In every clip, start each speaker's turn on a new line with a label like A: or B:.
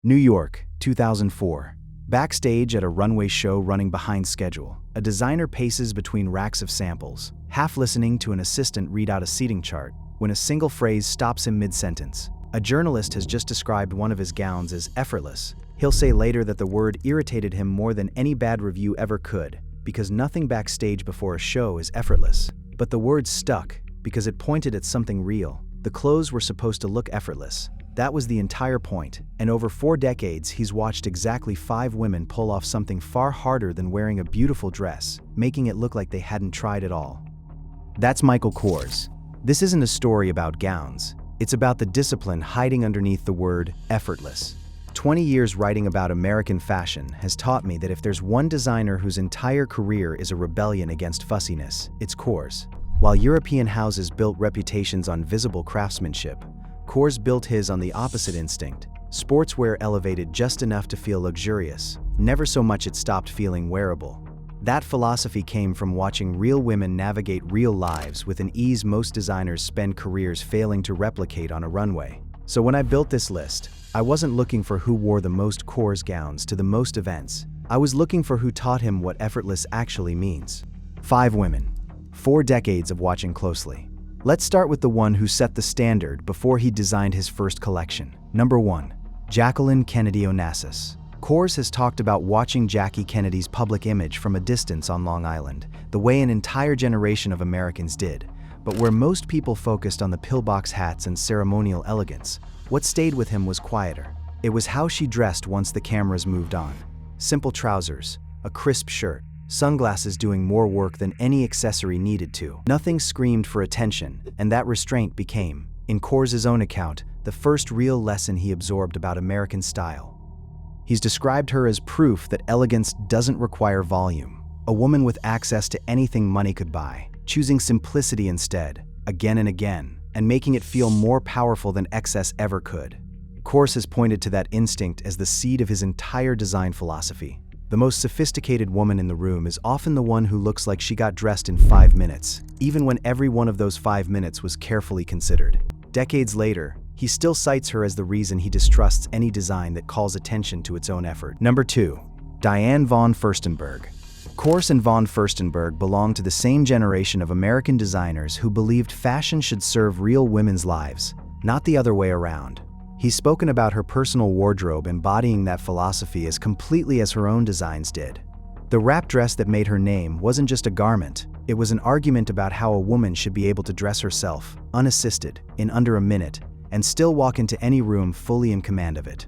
A: New York, 2004. Backstage at a runway show running behind schedule, a designer paces between racks of samples, half listening to an assistant read out a seating chart, when a single phrase stops him mid-sentence. A journalist has just described one of his gowns as effortless. He'll say later that the word irritated him more than any bad review ever could, because nothing backstage before a show is effortless. But the word stuck, because it pointed at something real. The clothes were supposed to look effortless. That was the entire point, and over 4 decades he's watched exactly 5 women pull off something far harder than wearing a beautiful dress, making it look like they hadn't tried at all. That's Michael Kors. This isn't a story about gowns. It's about the discipline hiding underneath the word effortless. 20 years writing about American fashion has taught me that if there's one designer whose entire career is a rebellion against fussiness, it's Kors. While European houses built reputations on visible craftsmanship, Kors built his on the opposite instinct. Sportswear elevated just enough to feel luxurious, never so much it stopped feeling wearable. That philosophy came from watching real women navigate real lives with an ease most designers spend careers failing to replicate on a runway. So when I built this list, I wasn't looking for who wore the most Kors gowns to the most events. I was looking for who taught him what effortless actually means. 5 women. 4 decades of watching closely. Let's start with the one who set the standard before he designed his first collection. Number 1. Jacqueline Kennedy Onassis. Kors has talked about watching Jackie Kennedy's public image from a distance on Long Island, the way an entire generation of Americans did. But where most people focused on the pillbox hats and ceremonial elegance, what stayed with him was quieter. It was how she dressed once the cameras moved on. Simple trousers, a crisp shirt, sunglasses doing more work than any accessory needed to. Nothing screamed for attention, and that restraint became, in Kors's own account, the first real lesson he absorbed about American style. He's described her as proof that elegance doesn't require volume, a woman with access to anything money could buy, choosing simplicity instead, again and again, and making it feel more powerful than excess ever could. Kors has pointed to that instinct as the seed of his entire design philosophy. The most sophisticated woman in the room is often the one who looks like she got dressed in 5 minutes, even when every one of those 5 minutes was carefully considered. Decades later, he still cites her as the reason he distrusts any design that calls attention to its own effort. Number 2. Diane von Furstenberg. Kors and von Furstenberg belong to the same generation of American designers who believed fashion should serve real women's lives, not the other way around. He's spoken about her personal wardrobe embodying that philosophy as completely as her own designs did. The wrap dress that made her name wasn't just a garment, it was an argument about how a woman should be able to dress herself, unassisted, in under a minute, and still walk into any room fully in command of it.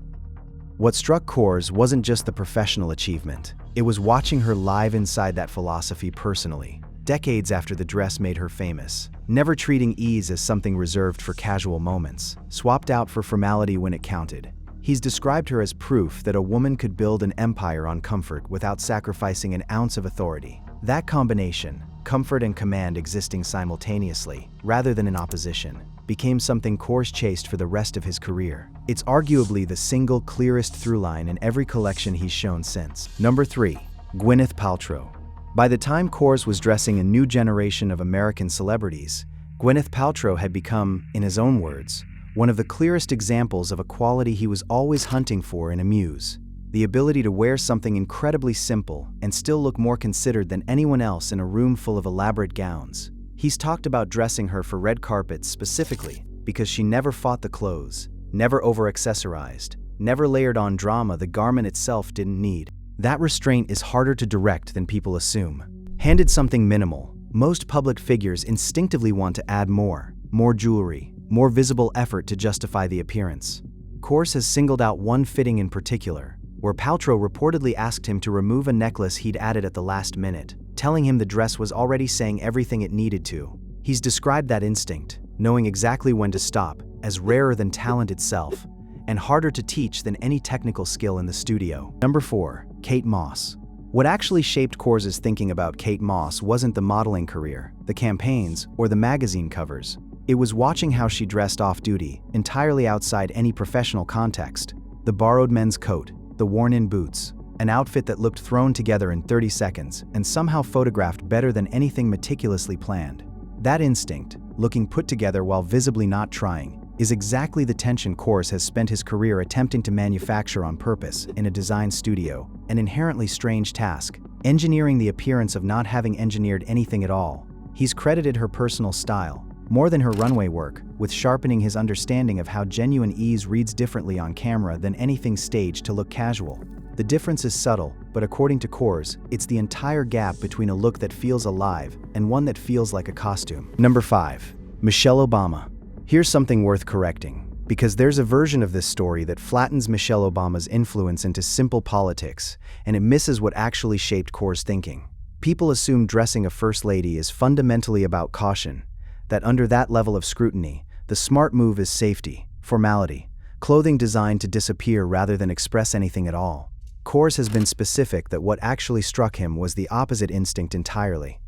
A: What struck Kors wasn't just the professional achievement, it was watching her live inside that philosophy personally, decades after the dress made her famous, never treating ease as something reserved for casual moments, swapped out for formality when it counted. He's described her as proof that a woman could build an empire on comfort without sacrificing an ounce of authority. That combination, comfort and command existing simultaneously, rather than in opposition, became something Kors chased for the rest of his career. It's arguably the single clearest through line in every collection he's shown since. Number 3. Gwyneth Paltrow. By the time Kors was dressing a new generation of American celebrities, Gwyneth Paltrow had become, in his own words, one of the clearest examples of a quality he was always hunting for in a muse: the ability to wear something incredibly simple and still look more considered than anyone else in a room full of elaborate gowns. He's talked about dressing her for red carpets specifically because she never fought the clothes, never over-accessorized, never layered on drama the garment itself didn't need. That restraint is harder to direct than people assume. Handed something minimal, most public figures instinctively want to add more jewelry, more visible effort to justify the appearance. Kors has singled out one fitting in particular, where Paltrow reportedly asked him to remove a necklace he'd added at the last minute, telling him the dress was already saying everything it needed to. He's described that instinct, knowing exactly when to stop, as rarer than talent itself, and harder to teach than any technical skill in the studio. Number 4. Kate Moss. What actually shaped Kors's thinking about Kate Moss wasn't the modeling career, the campaigns, or the magazine covers. It was watching how she dressed off-duty, entirely outside any professional context. The borrowed men's coat, the worn-in boots, an outfit that looked thrown together in 30 seconds and somehow photographed better than anything meticulously planned. That instinct, looking put together while visibly not trying, is exactly the tension Kors has spent his career attempting to manufacture on purpose in a design studio, an inherently strange task, engineering the appearance of not having engineered anything at all. He's credited her personal style, more than her runway work, with sharpening his understanding of how genuine ease reads differently on camera than anything staged to look casual. The difference is subtle, but according to Kors, it's the entire gap between a look that feels alive and one that feels like a costume. Number 5. Michelle Obama. Here's something worth correcting, because there's a version of this story that flattens Michelle Obama's influence into simple politics, and it misses what actually shaped Kors' thinking. People assume dressing a first lady is fundamentally about caution, that under that level of scrutiny, the smart move is safety, formality, clothing designed to disappear rather than express anything at all. Kors has been specific that what actually struck him was the opposite instinct entirely.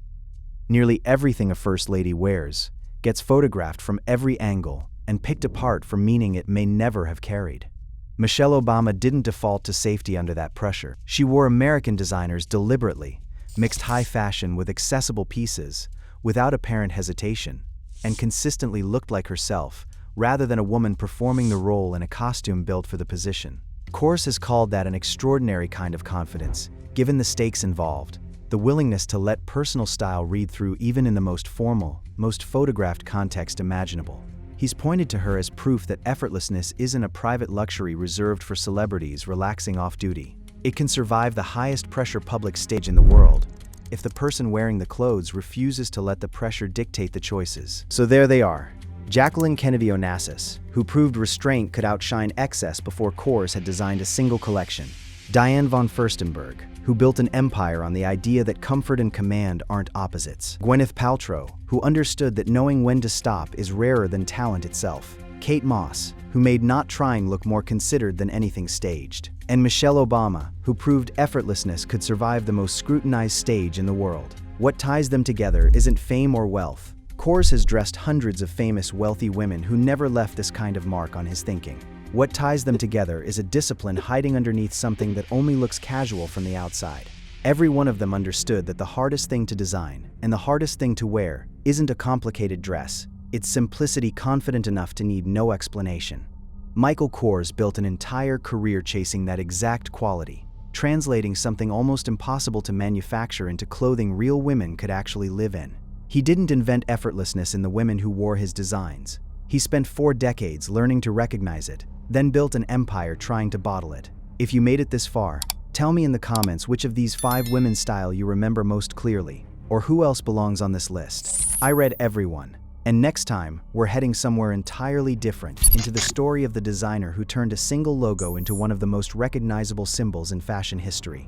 A: Nearly everything a first lady wears gets photographed from every angle and picked apart for meaning it may never have carried. Michelle Obama didn't default to safety under that pressure. She wore American designers deliberately, mixed high fashion with accessible pieces, without apparent hesitation, and consistently looked like herself, rather than a woman performing the role in a costume built for the position. Kors has called that an extraordinary kind of confidence, given the stakes involved, the willingness to let personal style read through even in the most formal, most photographed context imaginable. He's pointed to her as proof that effortlessness isn't a private luxury reserved for celebrities relaxing off-duty. It can survive the highest pressure public stage in the world, if the person wearing the clothes refuses to let the pressure dictate the choices. So there they are. Jacqueline Kennedy Onassis, who proved restraint could outshine excess before Kors had designed a single collection. Diane von Furstenberg, who built an empire on the idea that comfort and command aren't opposites. Gwyneth Paltrow, who understood that knowing when to stop is rarer than talent itself. Kate Moss, who made not trying look more considered than anything staged. And Michelle Obama, who proved effortlessness could survive the most scrutinized stage in the world. What ties them together isn't fame or wealth. Kors has dressed hundreds of famous wealthy women who never left this kind of mark on his thinking. What ties them together is a discipline hiding underneath something that only looks casual from the outside. Every one of them understood that the hardest thing to design, and the hardest thing to wear, isn't a complicated dress. It's simplicity confident enough to need no explanation. Michael Kors built an entire career chasing that exact quality, translating something almost impossible to manufacture into clothing real women could actually live in. He didn't invent effortlessness in the women who wore his designs. He spent 4 decades learning to recognize it, then built an empire trying to bottle it. If you made it this far, tell me in the comments which of these 5 women's style you remember most clearly, or who else belongs on this list. I read everyone. And next time, we're heading somewhere entirely different, into the story of the designer who turned a single logo into one of the most recognizable symbols in fashion history.